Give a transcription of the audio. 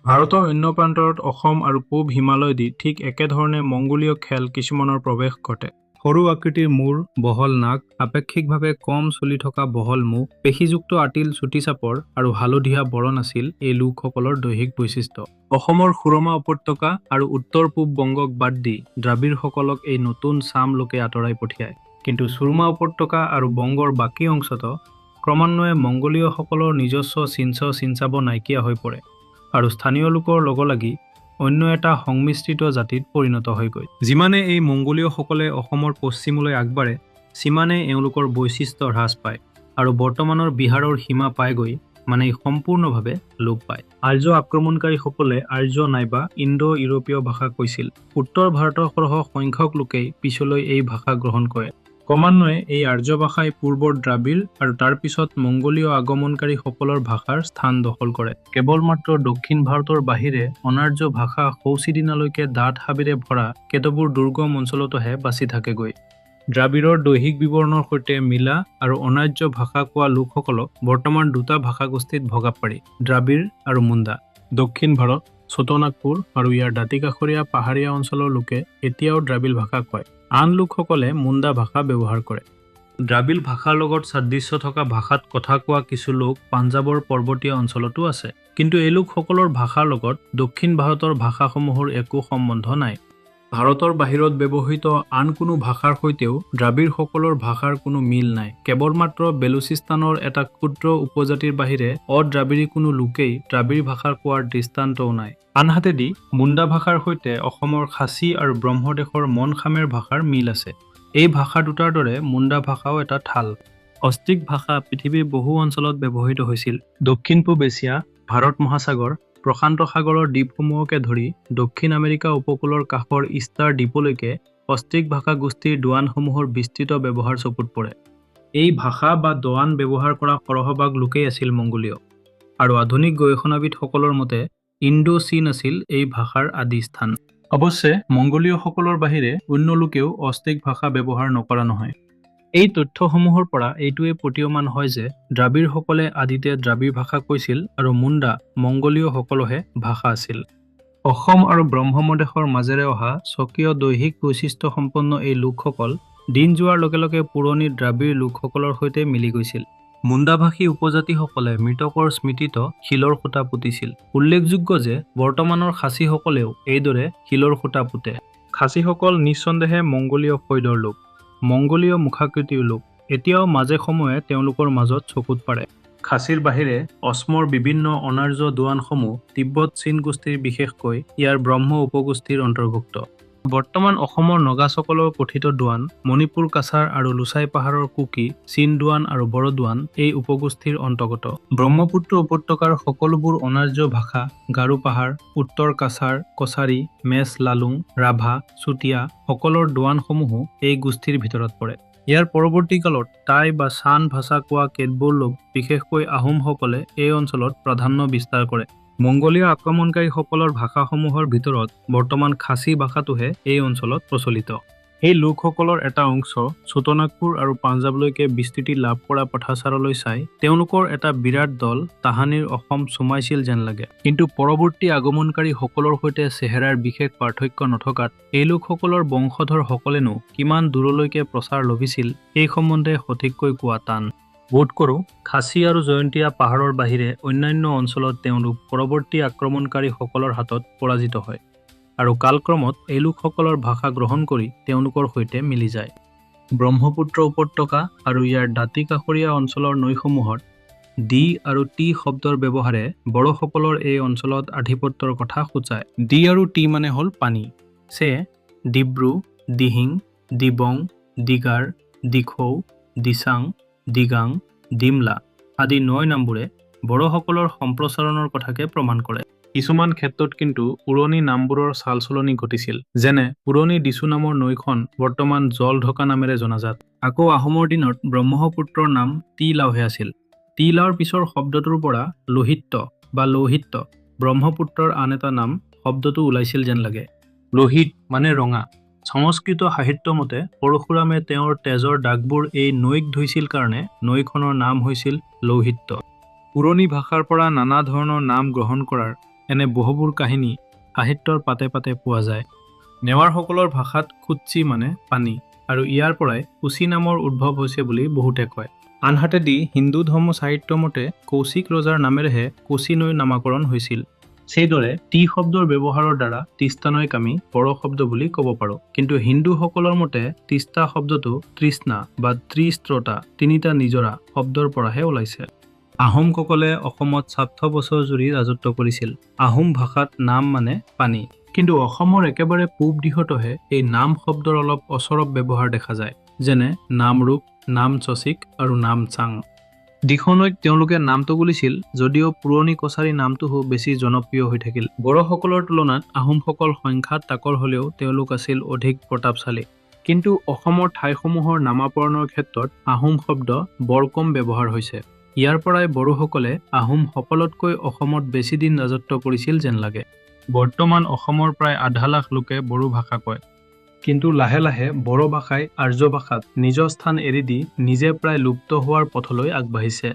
ভাৰতৰ অন্য প্ৰান্তৰত অসম আৰু পূব হিমালয়দি ঠিক একেধৰণে মংগোলীয় খেল কিছুমানৰ প্ৰৱেশ ঘটে। সৰু আকৃতিৰ মূৰ, বহল নাক, আপেক্ষিকভাৱে কম চলি থকা বহল মুখ, পেশীযুক্ত আঁতিল চুটি চাপৰ আৰু হালধীয়া বৰণ আছিল এই লোকসকলৰ দৈহিক বৈশিষ্ট্য। অসমৰ সুৰমা উপত্যকা আৰু উত্তৰ-পূব বংগক বাদ দি দ্ৰাবিড়সকলক এই নতুন চাম লোকে আঁতৰাই পঠিয়ায়। কিন্তু সুৰমা উপত্যকা আৰু বংগৰ বাকী অংশত ক্ৰমান্বয়ে মংগোলীয়সকলৰ নিজস্ব চিনচাব নাইকিয়া হৈ পৰে আৰু স্থানীয় লোকৰ লগ লাগি অন্য এটা সংমিশ্ৰিত জাতিত পৰিণত হৈ গৈ। যিমানে এই মংগোলীয়সকলে অসমৰ পশ্চিমলৈ আগবাঢ়ে, সিমানে এওঁলোকৰ বৈশিষ্ট্য হ্ৰাস পায় আৰু বৰ্তমানৰ বিহাৰৰ সীমা পায়গৈ, মানে সম্পূৰ্ণভাৱে লোপ পায়। আৰ্য আক্ৰমণকাৰীসকলে আৰ্য নাইবা ইণ্ডো-ইউৰোপীয় ভাষা কৈছিল। উত্তৰ ভাৰতৰ সৰহ সংখ্যক লোকেই পিছলৈ এই ভাষা গ্ৰহণ কৰে। ক্ৰমান্বয়ে এই আৰ্য ভাষাই পূৰ্বৰ দ্ৰাবিড় আৰু তাৰ পিছত মংগোলীয় আগমনকাৰীসকলৰ ভাষাৰ স্থান দখল কৰে। কেৱল মাত্ৰ দক্ষিণ ভাৰতৰ বাহিৰে অনাৰ্য ভাষা সৌচিদিনালৈকে ডাঠ হাবিৰে ভৰা কেতবোৰ দুৰ্গম অঞ্চলতহে বাচি থাকেগৈ। দ্ৰাবিড়ৰ দৈহিক বিৱৰণৰ সৈতে মিলা আৰু অনাৰ্য ভাষা কোৱা লোকসকলক বৰ্তমান দুটা ভাষাগোষ্ঠীত ভগাব পাৰি: দ্ৰাবিড় আৰু মুণ্ডা। দক্ষিণ ভাৰত, ছোটনাগপুৰ আৰু ইয়াৰ দাঁতিকাষৰীয়া পাহাৰীয়া অঞ্চলৰ লোকে এতিয়াও দ্ৰাবিড় ভাষা কয়। আন লোকসকলে মুণ্ডা ভাষা ব্যৱহাৰ কৰে। দ্ৰাবিড় ভাষাৰ লগত সাদৃশ্য থকা ভাষাত কথা কোৱা কিছু লোক পাঞ্জাৱৰ পৰ্বতীয়া অঞ্চলতো আছে। কিন্তু এই লোকসকলৰ ভাষাৰ লগত দক্ষিণ ভাৰতৰ ভাষাসমূহৰ একো সম্বন্ধ নাই। ভাৰতৰ বাহিৰত ব্যৱহৃত আন কোনো ভাষাৰ সৈতেও দ্ৰাবিড়সকলৰ ভাষাৰ কোনো মিল নাই। কেৱল মাত্ৰ বেলুচিস্তানৰ এটা ক্ষুদ্ৰ উপজাতিৰ বাহিৰে অদ্ৰাবিড়ী কোনো লোকেই দ্ৰাবিড় ভাষা কোৱাৰ দৃষ্টান্তও নাই। আনহাতেদি মুণ্ডা ভাষাৰ সৈতে অসমৰ খাচী আৰু ব্ৰহ্মদেশৰ মনখামেৰ ভাষাৰ মিল আছে। এই ভাষা দুটাৰ দৰে মুণ্ডা ভাষাও এটা ঠাল। অষ্ট্ৰিক ভাষা পৃথিৱীৰ বহু অঞ্চলত ব্যৱহৃত হৈছিল। দক্ষিণ-পূব এছিয়া, ভাৰত মহাসাগৰ, প্ৰশান্ত সাগৰৰ দ্বীপসমূহকে ধৰি দক্ষিণ আমেৰিকা উপকূলৰ কাষৰ ইষ্টাৰ দ্বীপলৈকে অষ্ট্ৰিক ভাষা গোষ্ঠীৰ দোৱানসমূহৰ বিস্তৃত ব্যৱহাৰ চকুত পৰে। এই ভাষা বা দোৱান ব্যৱহাৰ কৰা সৰহভাগ লোকেই আছিল মংগোলীয়, আৰু আধুনিক গৱেষণাবিদসকলৰ মতে ইণ্ডো-চীন আছিল এই ভাষাৰ আদি স্থান। অৱশ্যে মংগোলীয়সকলৰ বাহিৰে অন্য লোকেও অষ্ট্ৰিক ভাষা ব্যৱহাৰ নকৰা নহয়। এই তথ্যসমূহৰ পৰা এইটোৱে প্ৰতীয়মান হয় যে দ্ৰাবিড়সকলে আদিতে দ্ৰাবিড় ভাষা কৈছিল আৰু মুণ্ডা মংগোলীয়সকলৰহে ভাষা আছিল। অসম আৰু ব্ৰহ্মদেশৰ মাজেৰে অহা স্বকীয় দৈহিক বৈশিষ্ট্যসম্পন্ন এই লোকসকল দিন যোৱাৰ লগে লগে পুৰণি দ্ৰাবিড় লোকসকলৰ সৈতে মিলি গৈছিল। মুণ্ডাভাষী উপজাতিসকলে মৃতকৰ স্মৃতিত শিলৰ খুঁটা পুতিছিল। উল্লেখযোগ্য যে বৰ্তমানৰ খাচীসকলেও এইদৰে শিলৰ খুঁটা পুতে। খাচীসকল নিঃসন্দেহে মংগোলীয় ফৈদৰ লোক, মংগোলীয় মুখাকৃতিৰ লোক। এতিয়াও মাজে সময়ে তেওঁলোকৰ মাজত চকুত পাৰে। খাচীৰ বাহিৰে অসমৰ বিভিন্ন অনাৰ্য দোৱানসমূহ তিব্বত চীন গোষ্ঠীৰ, বিশেষকৈ ইয়াৰ ব্ৰহ্ম উপগোষ্ঠীৰ অন্তৰ্ভুক্ত। বৰ্তমান অসমৰ নগাসকলৰ কথিত দোৱান, মণিপুৰ কাছাৰ আৰু লুচাই পাহাৰৰ কুকি, চীন দোৱান আৰু বড়ো দোৱান এই উপগোষ্ঠীৰ অন্তৰ্গত। ব্ৰহ্মপুত্ৰ উপত্যকাৰ সকলোবোৰ অনাৰ্য ভাষা, গাৰো পাহাৰ, উত্তৰ কাছাৰ, কছাৰী, মেচ লালুং, ৰাভা, চুতীয়া সকলৰ দোৱানসমূহো এই গোষ্ঠীৰ ভিতৰত পৰে। ইয়াৰ পৰৱৰ্তী কালত টাই বা চান ভাষা কোৱা কেতবোৰ লোক, বিশেষকৈ আহোমসকলে এই অঞ্চলত প্ৰাধান্য বিস্তাৰ কৰে। মংগোলীয় আক্ৰমণকাৰীসকলৰ ভাষাসমূহৰ ভিতৰত বৰ্তমান খাচী ভাষাটোহে এই অঞ্চলত প্ৰচলিত। এই লোকসকলৰ এটা অংশ ছোটনাগপুৰ আৰু পাঞ্জাৱলৈকে বিস্তৃতি লাভ কৰা পথাচাৰলৈ চাই তেওঁলোকৰ এটা বিৰাট দল তাহানিৰ অসম চুমাইছিল যেন লাগে। কিন্তু পৰৱৰ্তী আগমনকাৰীসকলৰ সৈতে চেহেৰাৰ বিশেষ পাৰ্থক্য নথকাত এই লোকসকলৰ বংশধৰ সকলেনো কিমান দূৰলৈকে প্ৰচাৰ লভিছিল সেই সম্বন্ধে সঠিককৈ কোৱা টান। বোধ কৰোঁ খাচী আৰু জয়ন্তীয়া পাহাৰৰ বাহিৰে অন্যান্য অঞ্চলত তেওঁলোক পৰৱৰ্তী আক্ৰমণকাৰীসকলৰ হাতত পৰাজিত হয় আৰু কালক্ৰমত এই লোকসকলৰ ভাষা গ্ৰহণ কৰি তেওঁলোকৰ সৈতে মিলি যায়। ব্ৰহ্মপুত্ৰ উপত্যকা আৰু ইয়াৰ দাঁতিকাষৰীয়া অঞ্চলৰ নৈসমূহত ডি আৰু টি শব্দৰ ব্যৱহাৰে বড়োসকলৰ এই অঞ্চলত আধিপত্যৰ কথা সূচায়। ডি আৰু টি মানে হ'ল পানী। সেয়ে ডিব্ৰু, দিহিং, দিবং, দিগাৰ, দিখৌ, দিচাং, দিগাং, ডিমলা আদি নৈ নামবোৰে বড়োসকলৰ সম্প্ৰসাৰণৰ কথাকে প্ৰমাণ কৰে। কিছুমান ক্ষেত্ৰত কিন্তু পুৰণি নামবোৰৰ চালচলনি ঘটিছিল, যেনে পুৰণি ডিচু নামৰ নৈখন বৰ্তমান জলঢকা নামেৰে জনাজাত। আকৌ আহোমৰ দিনত ব্ৰহ্মপুত্ৰৰ নাম টি-লাওহে আছিল। টি-লাওৰ পিছৰ শব্দটোৰ পৰা লোহিত্য বা লৌহিত্য, ব্ৰহ্মপুত্ৰৰ আন এটা নাম, শব্দটো ওলাইছিল যেন লাগে। লোহিত মানে ৰঙা। সংস্কৃত সাহিত্য মতে পৰশুৰামে তেওঁৰ তেজৰ দাগবোৰ এই নৈক ধুইছিল কাৰণে নৈখনৰ নাম হৈছিল লৌহিত্য। পুৰণি ভাষাৰ পৰা নানা ধৰণৰ নাম গ্ৰহণ কৰাৰ এনে বহুবোৰ কাহিনী সাহিত্যৰ পাতে পাতে পোৱা যায়। নেৱাৰসকলৰ ভাষাত কুচ্চি মানে পানী, আৰু ইয়াৰ পৰাই কুচি নামৰ উদ্ভৱ হৈছে বুলি বহুতে কয়। আনহাতেদি হিন্দু ধৰ্ম সাহিত্য মতে কৌশিক ৰজাৰ নামেৰেহে কোচি নৈৰ নামাকৰণ হৈছিল। সেইদৰে টি শব্দৰ ব্যৱহাৰৰ দ্বাৰা তিস্তা নৈক আমি বড়ো শব্দ বুলি ক'ব পাৰোঁ। কিন্তু হিন্দুসকলৰ মতে তিস্তা শব্দটো তৃষ্ণা বা ত্ৰিস্ত্ৰতা, তিনিটা নিজৰা শব্দৰ পৰাহে ওলাইছে। আহোমসকলে অসমত ৭০০ বছৰ জুৰি ৰাজত্ব কৰিছিল। আহোম ভাষাত নাম মানে পানী। কিন্তু অসমৰ একেবাৰে পূব দিশতহে এই নাম শব্দৰ অলপ অচৰব ব্যৱহাৰ দেখা যায়, যেনে নামৰূপ, নামচচিক আৰু নামচাং। দিখনৈক তেওঁলোকে নামটো বুলিছিল, যদিও পুৰণি কছাৰী নামটোও বেছি জনপ্ৰিয় হৈ থাকিল। বড়োসকলৰ তুলনাত আহোমসকল সংখ্যাত তাকৰ হ'লেও তেওঁলোক আছিল অধিক প্ৰতাপশালী। কিন্তু অসমৰ ঠাইসমূহৰ নামাকৰণৰ ক্ষেত্ৰত আহোম শব্দ বৰ কম ব্যৱহাৰ হৈছে। ইয়াৰ পৰাই বড়োসকলে আহোম সকলতকৈ অসমত বেছি দিন ৰাজত্ব কৰিছিল যেন লাগে। বৰ্তমান অসমৰ প্ৰায় আধা লাখ লোকে বড়ো ভাষা কয়। কিন্তু লাহে লাহে বড়ো ভাষাই আৰ্য ভাষাত নিজৰ স্থান এৰি দি নিজে প্ৰায় লুপ্ত হোৱাৰ পথলৈ আগবাঢ়িছে।